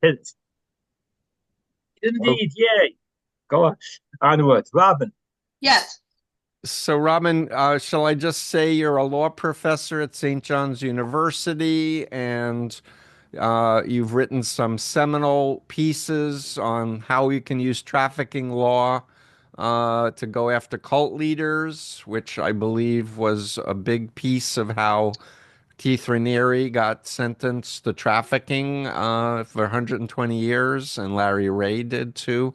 It, Well, indeed, yeah. Go on. Onwards. Robin. Yes. so Robin, shall I just say you're a law professor at St. John's University, and you've written some seminal pieces on how you can use trafficking law to go after cult leaders, which I believe was a big piece of how Keith Raniere got sentenced to trafficking for 120 years, and Larry Ray did too.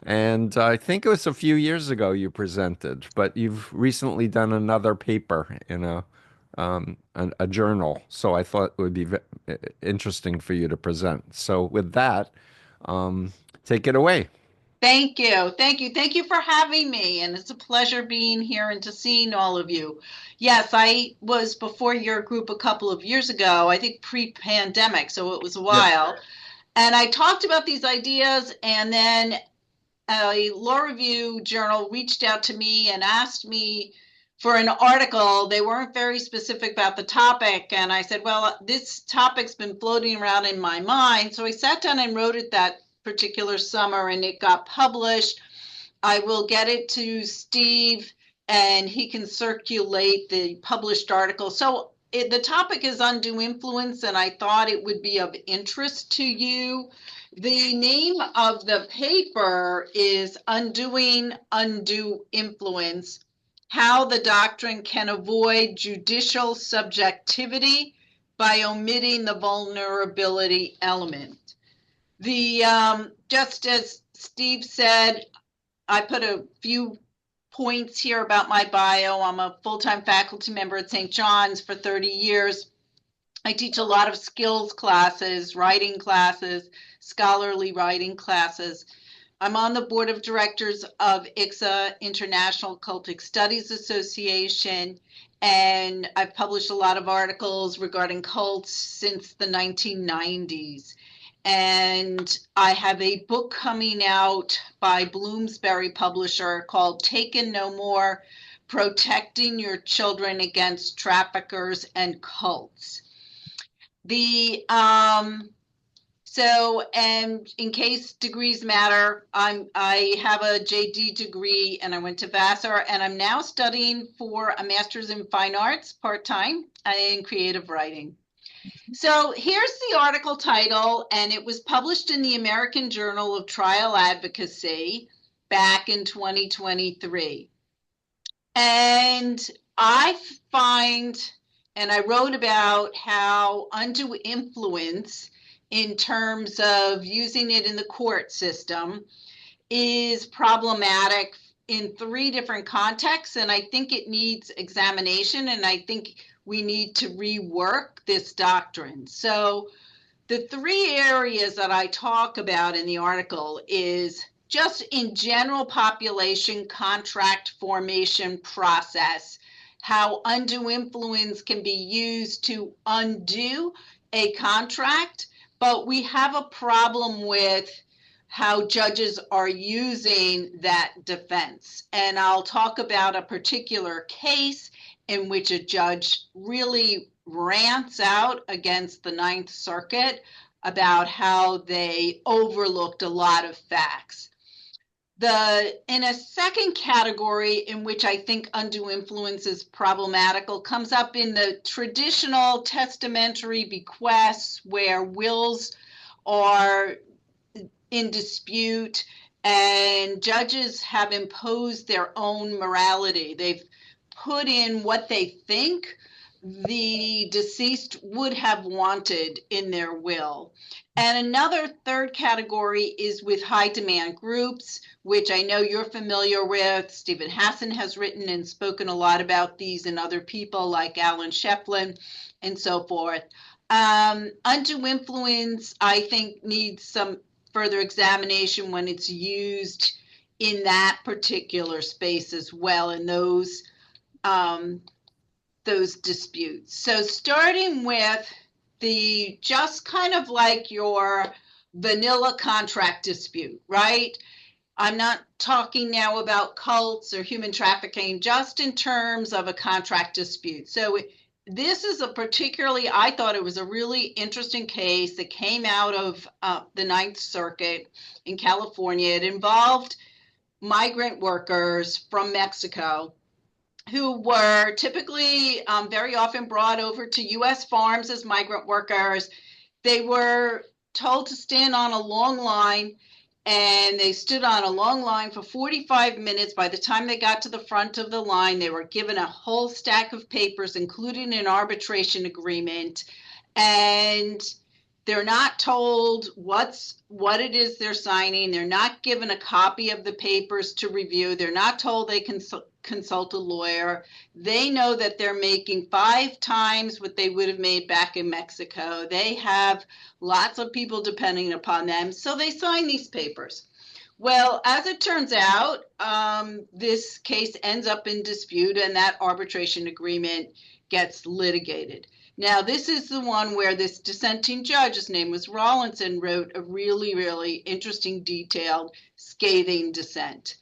And I think it was a few years ago you presented, but you've recently done another paper in a journal. So I thought it would be interesting for you to present. So with that, um, take it away. Thank you. Thank you. Thank you for having me. And it's a pleasure being here and to seeing all of you. Yes, I was before your group a couple of years ago, I think pre-pandemic, so it was a Yeah. while. And I talked about these ideas, and then a law review journal reached out to me and asked me for an article. They weren't very specific about the topic. And I said, well, this topic's been floating around in my mind. So I sat down and wrote it that particular summer, and it got published. I will get it to Steve and he can circulate the published article. So the topic is undue influence, and I thought it would be of interest to you. The name of the paper is Undoing Undue Influence: How the Doctrine Can Avoid Judicial Subjectivity by Omitting the Vulnerability Element. Just as Steve said, I put a few points here about my bio. I'm a full-time faculty member at St. John's for 30 years. I teach a lot of skills classes, writing classes, scholarly writing classes. I'm on the board of directors of ICSA, International Cultic Studies Association, and I've published a lot of articles regarding cults since the 1990s. And I have a book coming out by Bloomsbury Publisher called Taken No More: Protecting Your Children Against Traffickers and Cults. The and in case degrees matter, I have a JD degree and I went to Vassar, and I'm now studying for a master's in fine arts part-time in creative writing. So here's the article title, and it was published in the American Journal of Trial Advocacy back in 2023. And I find, and I wrote about how undue influence in terms of using it in the court system is problematic in three different contexts. And I think it needs examination, and I think we need to rework this doctrine. So the three areas that I talk about in the article is just in general population contract formation process, how undue influence can be used to undo a contract, but we have a problem with how judges are using that defense. And I'll talk about a particular case in which a judge really rants out against the Ninth Circuit about how they overlooked a lot of facts. In a second category in which I think undue influence is problematical comes up in the traditional testamentary bequests where wills are in dispute and judges have imposed their own morality. They've put in what they think the deceased would have wanted in their will. And another third category is with high demand groups, which I know you're familiar with. Stephen Hassan has written and spoken a lot about these, and other people like Alan Shefflin and so forth. Undue influence, I think, needs some further examination when it's used in that particular space as well, in those disputes. So starting with the just kind of like your vanilla contract dispute, right? I'm not talking now about cults or human trafficking, just in terms of a contract dispute. So this is I thought it was a really interesting case that came out of the Ninth Circuit in California. It involved migrant workers from Mexico who were typically very often brought over to U.S. farms as migrant workers. They were told to stand on a long line, and they stood on a long line for 45 minutes. By the time they got to the front of the line, they were given a whole stack of papers, including an arbitration agreement, and they're not told what it is they're signing. They're not given a copy of the papers to review. They're not told they can consult a lawyer. They know that they're making 5 times what they would have made back in Mexico. They have lots of people depending upon them, so they sign these papers. Well, as it turns out, this case ends up in dispute, and that arbitration agreement gets litigated. Now, this is the one where this dissenting judge, his name was Rawlinson, wrote a really, really interesting, detailed, scathing dissent.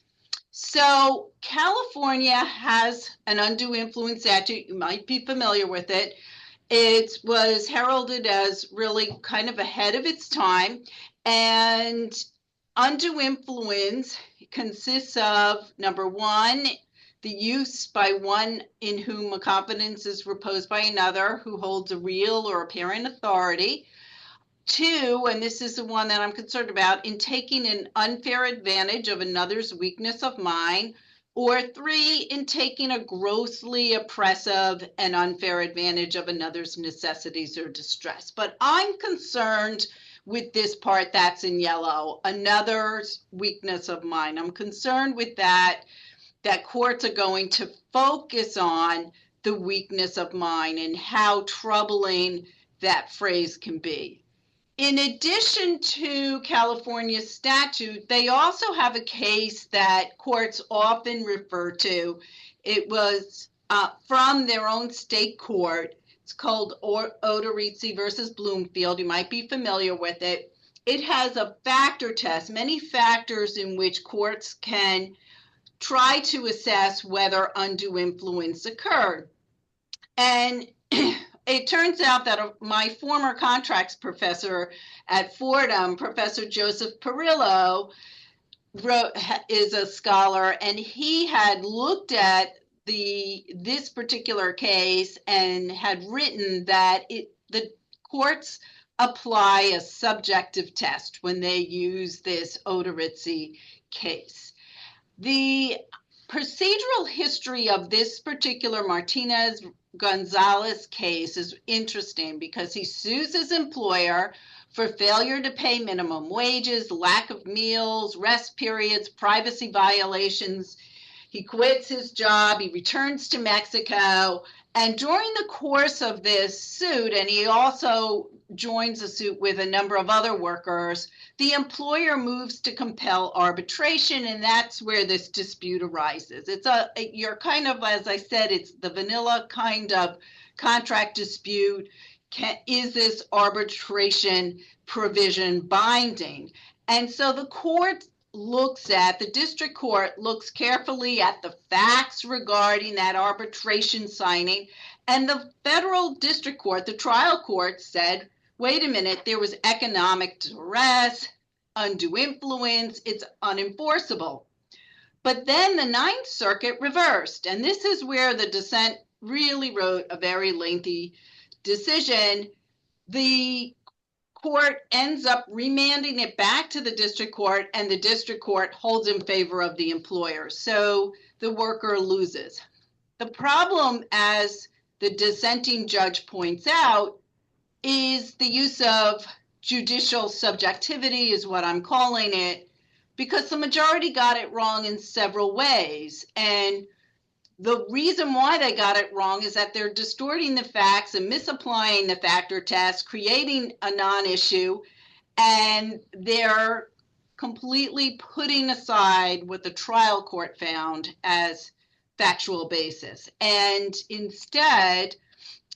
So California has an undue influence statute. You might be familiar with it. It was heralded as really kind of ahead of its time. And undue influence consists of, number one, the use by one in whom a competence is reposed by another who holds a real or apparent authority. 2, and this is the one that I'm concerned about, in taking an unfair advantage of another's weakness of mind. Or 3, in taking a grossly oppressive and unfair advantage of another's necessities or distress. But I'm concerned with this part that's in yellow, another's weakness of mind. I'm concerned with that courts are going to focus on the weakness of mind and how troubling that phrase can be. In addition to California's statute, they also have a case that courts often refer to. It was from their own state court. It's called Odorizzi versus Bloomfield. You might be familiar with it. It has a factor test, many factors in which courts can try to assess whether undue influence occurred. And it turns out that my former contracts professor at Fordham, Professor Joseph Perillo, is a scholar, and he had looked at this particular case and had written that the courts apply a subjective test when they use this Odorizzi case. The procedural history of this particular Martinez-Gonzalez case is interesting because he sues his employer for failure to pay minimum wages, lack of meals, rest periods, privacy violations. He quits his job, he returns to Mexico, and during the course of this suit, and he also joins a suit with a number of other workers, the employer moves to compel arbitration, and that's where this dispute arises. You're kind of, as I said, it's the vanilla kind of contract dispute. Is this arbitration provision binding? And so the district court looks carefully at the facts regarding that arbitration signing, and the federal district court, the trial court, said, wait a minute, there was economic duress, undue influence, it's unenforceable. But then the Ninth Circuit reversed, and this is where the dissent really wrote a very lengthy decision. The court ends up remanding it back to the district court, and the district court holds in favor of the employer. So the worker loses. The problem, as the dissenting judge points out, is the use of judicial subjectivity, is what I'm calling it, because the majority got it wrong in several ways. And the reason why they got it wrong is that they're distorting the facts and misapplying the factor test, creating a non-issue, and they're completely putting aside what the trial court found as factual basis. And instead,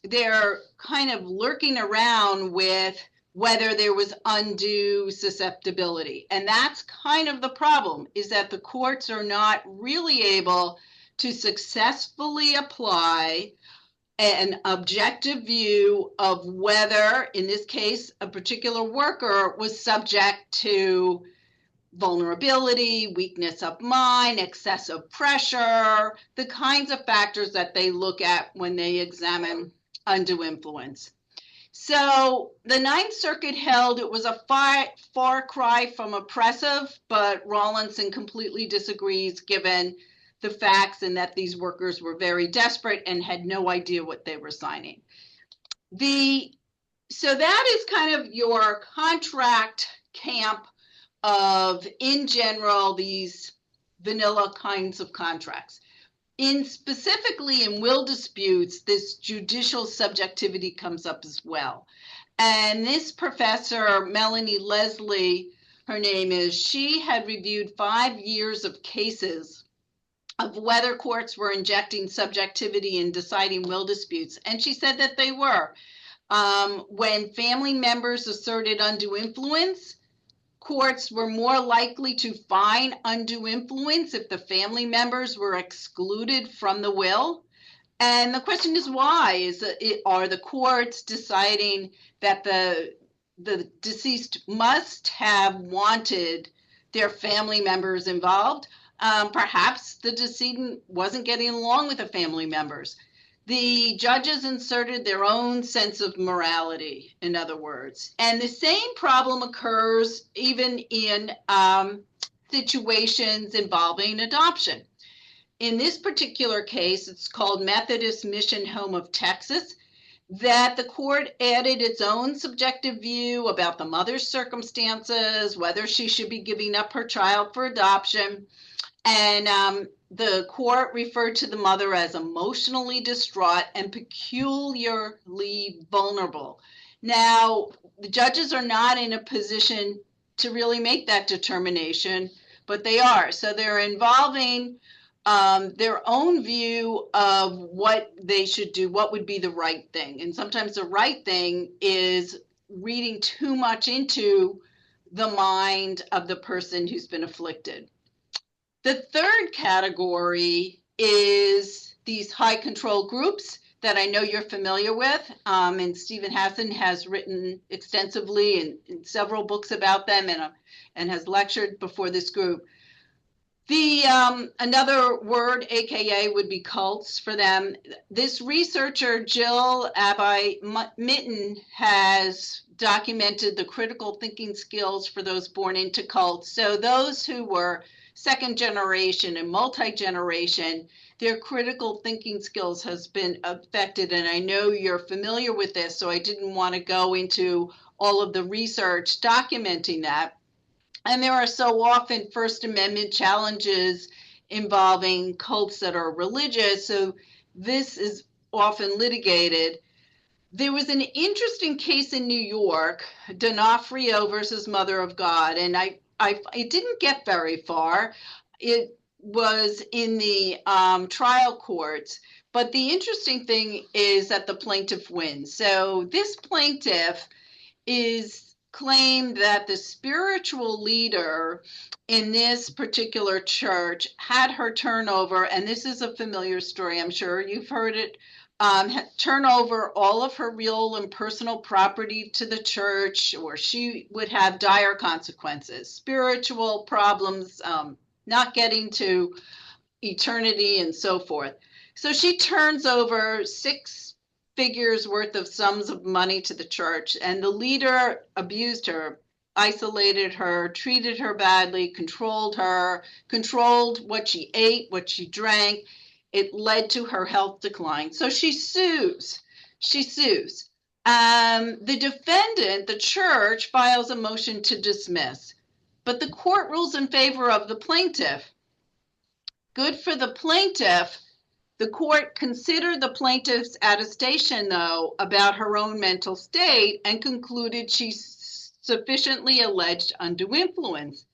they're kind of lurking around with whether there was undue susceptibility. And that's kind of the problem, is that the courts are not really able to successfully apply an objective view of whether, in this case, a particular worker was subject to vulnerability, weakness of mind, excessive pressure, the kinds of factors that they look at when they examine undue influence. So the Ninth Circuit held it was a far cry from oppressive, but Rawlinson completely disagrees given the facts and that these workers were very desperate and had no idea what they were signing. So that is kind of your contract camp of, in general, these vanilla kinds of contracts. Specifically in will disputes, this judicial subjectivity comes up as well. And this professor, Melanie Leslie, her name is, she had reviewed 5 years of cases of whether courts were injecting subjectivity in deciding will disputes. And she said that they were. When family members asserted undue influence, courts were more likely to find undue influence if the family members were excluded from the will. And the question is why? Are the courts deciding that the deceased must have wanted their family members involved? Perhaps the decedent wasn't getting along with the family members. The judges inserted their own sense of morality, in other words. And the same problem occurs even in situations involving adoption. In this particular case, it's called Methodist Mission Home of Texas, that the court added its own subjective view about the mother's circumstances, whether she should be giving up her child for adoption. And the court referred to the mother as emotionally distraught and peculiarly vulnerable. Now, the judges are not in a position to really make that determination, but they are. So they're involving their own view of what they should do, what would be the right thing. And sometimes the right thing is reading too much into the mind of the person who's been afflicted. The third category is these high control groups that I know you're familiar with, and Stephen Hassan has written extensively in several books about them and has lectured before this group. Another word, AKA, would be cults for them. This researcher, Jill Abai-Mitten, has documented the critical thinking skills for those born into cults. So those who were second generation and multi-generation, their critical thinking skills has been affected. And I know you're familiar with this, so I didn't want to go into all of the research documenting that. And there are so often First Amendment challenges involving cults that are religious, so this is often litigated. There was an interesting case in New York, D'Onofrio versus Mother of God, and it didn't get very far. It was in the trial courts, but the interesting thing is that the plaintiff wins. So this plaintiff is claimed that the spiritual leader in this particular church had her turn over, and this is a familiar story, I'm sure you've heard it, turn over all of her real and personal property to the church, or she would have dire consequences, spiritual problems, not getting to eternity and so forth. So she turns over 6 figures worth of sums of money to the church, and the leader abused her, isolated her, treated her badly, controlled her, controlled what she ate, what she drank. It led to her health decline. So she sues. The defendant, the church, files a motion to dismiss, but the court rules in favor of the plaintiff. Good for the plaintiff. The court considered the plaintiff's attestation, though, about her own mental state and concluded she sufficiently alleged undue influence.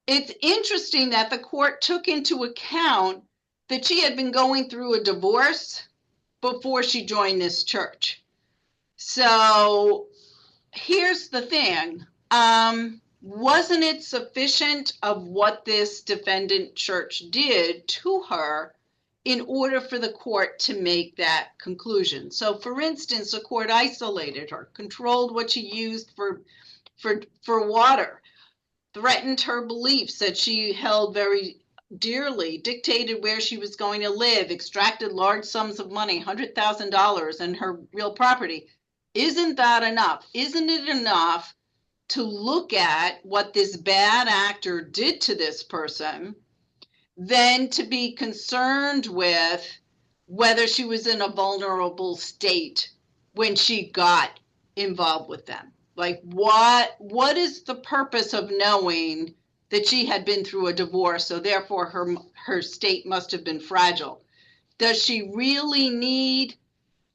It's interesting that the court took into account that she had been going through a divorce before she joined this church. So here's the thing. Wasn't it sufficient of what this defendant church did to her in order for the court to make that conclusion. So for instance, the court isolated her, controlled what she used for water, threatened her beliefs that she held very dearly, dictated where she was going to live, extracted large sums of money, $100,000 and her real property. Isn't that enough? Isn't it enough to look at what this bad actor did to this person, then to be concerned with whether she was in a vulnerable state when she got involved with them? Like, what is the purpose of knowing that she had been through a divorce, so therefore her state must have been fragile? Does she really need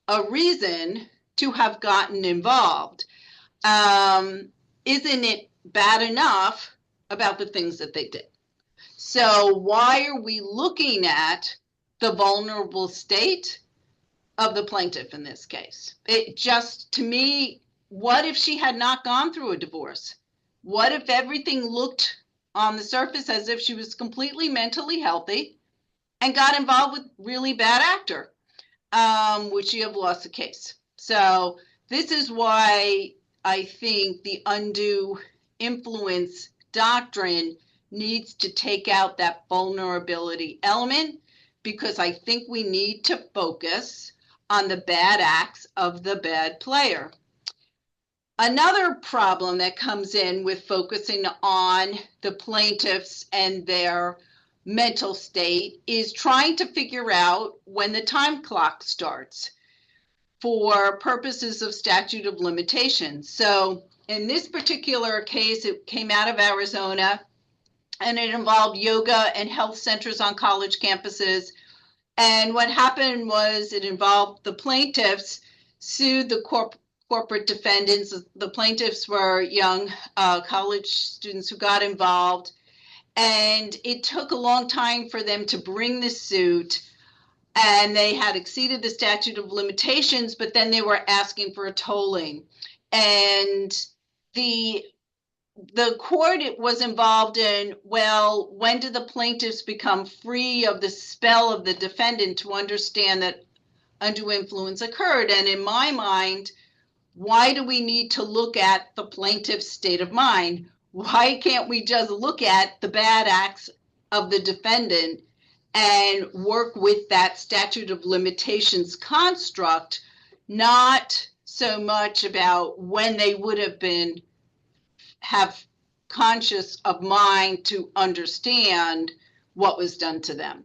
a reason to have gotten involved? Isn't it bad enough about the things that they did? So why are we looking at the vulnerable state of the plaintiff in this case? It just, to me, what if she had not gone through a divorce? What if everything looked on the surface as if she was completely mentally healthy and got involved with really bad actor? Would she have lost the case? So this is why I think the undue influence doctrine needs to take out that vulnerability element, because I think we need to focus on the bad acts of the bad player. Another problem that comes in with focusing on the plaintiffs and their mental state is trying to figure out when the time clock starts for purposes of statute of limitations. So in this particular case, it came out of Arizona, and it involved yoga and health centers on college campuses. And what happened was it involved the plaintiffs sued the corporate defendants. The plaintiffs were young college students who got involved. And it took a long time for them to bring the suit. And they had exceeded the statute of limitations, but then they were asking for a tolling. And the court was involved in, well, when do the plaintiffs become free of the spell of the defendant to understand that undue influence occurred? And in my mind, why do we need to look at the plaintiff's state of mind? Why can't we just look at the bad acts of the defendant and work with that statute of limitations construct, not so much about when they would have conscious of mind to understand what was done to them?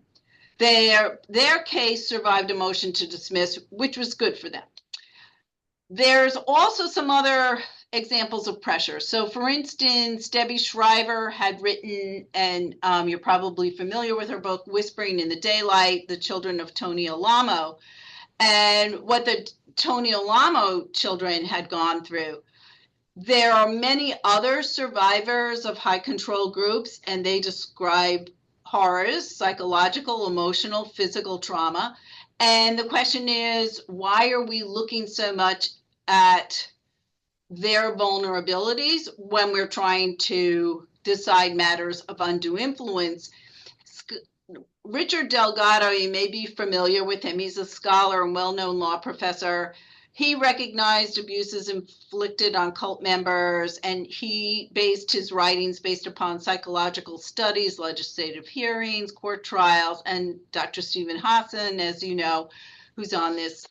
Their case survived a motion to dismiss, which was good for them. There's also some other examples of pressure. So for instance, Debbie Shriver had written, and you're probably familiar with her book, Whispering in the Daylight, The Children of Tony Alamo, and what the Tony Alamo children had gone through. There are many other survivors of high control groups, and they describe horrors, psychological, emotional, physical trauma. And the question is, why are we looking so much at their vulnerabilities when we're trying to decide matters of undue influence? Richard Delgado, you may be familiar with him. He's a scholar and well-known law professor. He recognized abuses inflicted on cult members, and he based his writings based upon psychological studies, legislative hearings, court trials, and Dr. Stephen Hassan, as you know, who's on this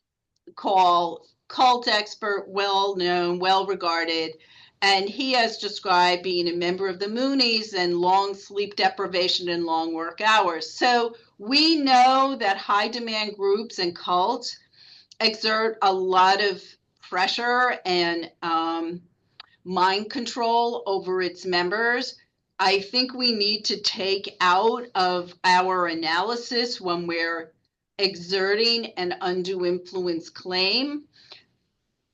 call, cult expert, well-known, well-regarded, and he has described being a member of the Moonies and long sleep deprivation and long work hours. So we know that high-demand groups and cults exert a lot of pressure and mind control over its members. I think we need to take out of our analysis when we're exerting an undue influence claim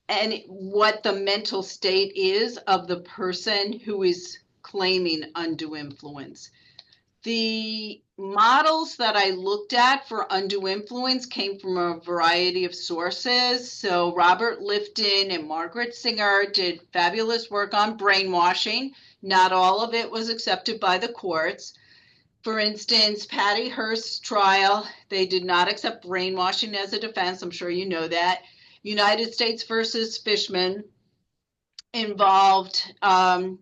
and what the mental state is of the person who is claiming undue influence. The models that I looked at for undue influence came from a variety of sources. So Robert Lifton and Margaret Singer did fabulous work on brainwashing. Not all of it was accepted by the courts. For instance, Patty Hearst's trial, they did not accept brainwashing as a defense. I'm sure you know that. United States versus Fishman involved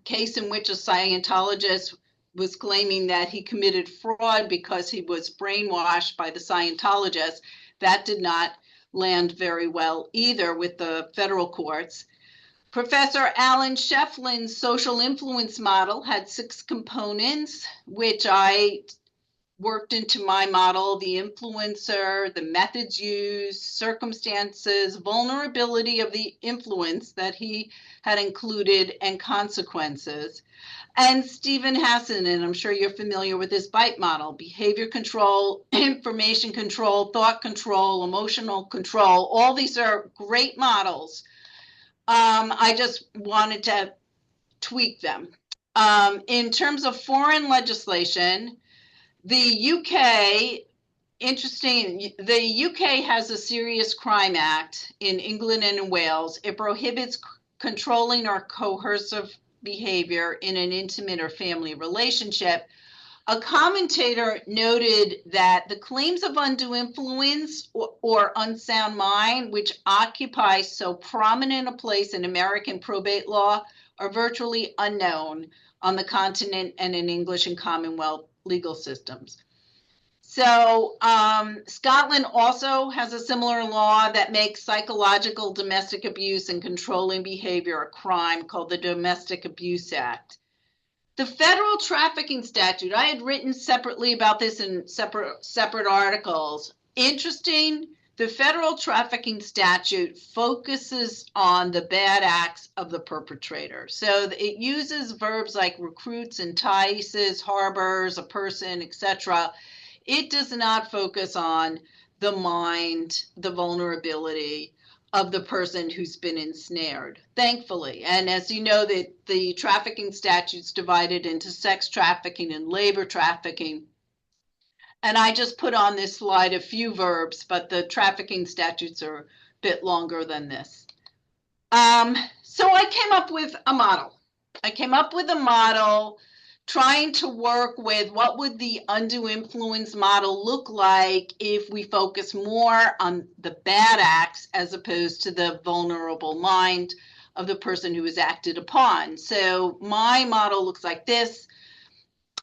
case in which a Scientologist was claiming that he committed fraud because he was brainwashed by the Scientologist. That did not land very well either with the federal courts. Professor Alan Shefflin's social influence model had 6 components, which I worked into my model: the influencer, the methods used, circumstances, vulnerability of the influence that he had included, and consequences. And Stephen Hassan, and I'm sure you're familiar with his BITE model: behavior control, information control, thought control, emotional control. All these are great models. I just wanted to tweak them. In terms of foreign legislation, the UK, interesting, the UK has a Serious Crime Act in England and in Wales. It prohibits controlling or coercive behavior in an intimate or family relationship. A commentator noted that the claims of undue influence or unsound mind, which occupy so prominent a place in American probate law, are virtually unknown on the continent and in English and Commonwealth legal systems. So Scotland also has a similar law that makes psychological domestic abuse and controlling behavior a crime, called the Domestic Abuse Act. The federal trafficking statute, I had written separately about this in separate articles. Interesting, the federal trafficking statute focuses on the bad acts of the perpetrator. So it uses verbs like recruits, entices, harbors a person, etc. It does not focus on the mind, the vulnerability of the person who's been ensnared, thankfully. And as you know, the trafficking statute's divided into sex trafficking and labor trafficking. And I just put on this slide a few verbs, but the trafficking statutes are a bit longer than this. So I came up with a model. Trying to work with what would the undue influence model look like if we focus more on the bad acts as opposed to the vulnerable mind of the person who is acted upon. So my model looks like this.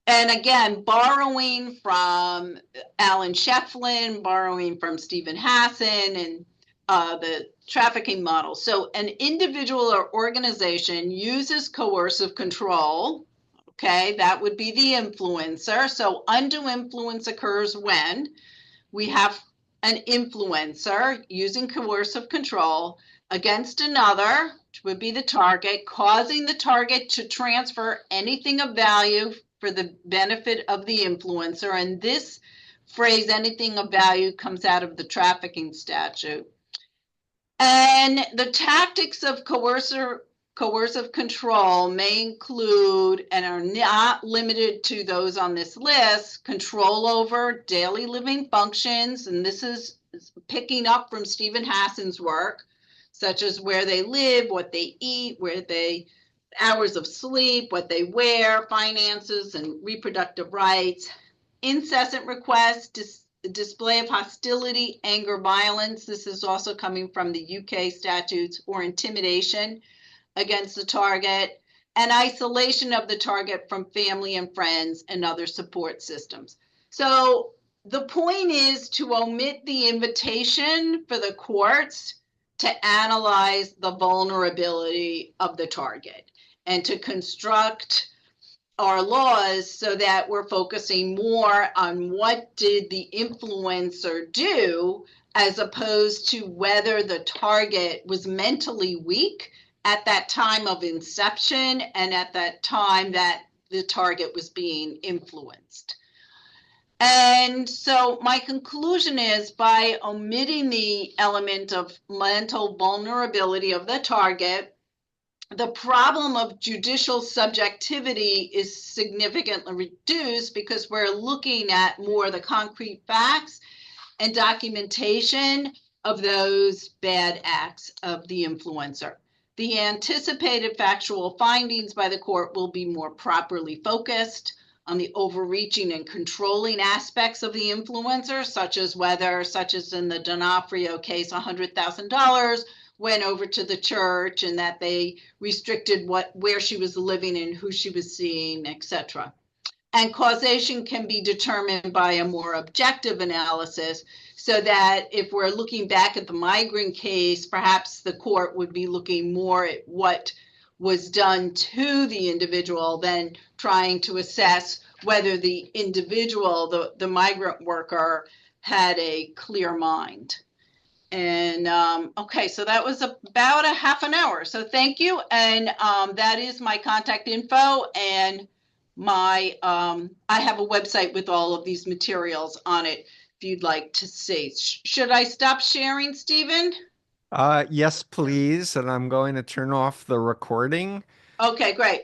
And again, borrowing from Alan Shefflin, borrowing from Stephen Hassan, and the trafficking model. So an individual or organization uses coercive control. Okay, that would be the influencer. So undue influence occurs when we have an influencer using coercive control against another, which would be the target, causing the target to transfer anything of value for the benefit of the influencer. And this phrase, anything of value, comes out of the trafficking statute. And the tactics of coercive control may include, and are not limited to those on this list, control over daily living functions, and this is picking up from Stephen Hassan's work, such as where they live, what they eat, hours of sleep, what they wear, finances, and reproductive rights. Incessant requests, display of hostility, anger, violence. This is also coming from the UK statutes, or intimidation against the target, and isolation of the target from family and friends and other support systems. So the point is to omit the invitation for the courts to analyze the vulnerability of the target and to construct our laws so that we're focusing more on what did the influencer do, as opposed to whether the target was mentally weak at that time of inception and at that time that the target was being influenced. And so my conclusion is, by omitting the element of mental vulnerability of the target, the problem of judicial subjectivity is significantly reduced, because we're looking at more the concrete facts and documentation of those bad acts of the influencer. The anticipated factual findings by the court will be more properly focused on the overreaching and controlling aspects of the influencer, such as in the D'Onofrio case, $100,000 went over to the church and that they restricted where she was living and who she was seeing, etc. And causation can be determined by a more objective analysis, so that if we're looking back at the migrant case, perhaps the court would be looking more at what was done to the individual than trying to assess whether the individual, the migrant worker, had a clear mind. And okay, so that was about a half an hour. So thank you. And that is my contact info, and my I have a website with all of these materials on it if you'd like to see. Should I stop sharing, Stephen? Yes, please. And I'm going to turn off the recording. Okay, great.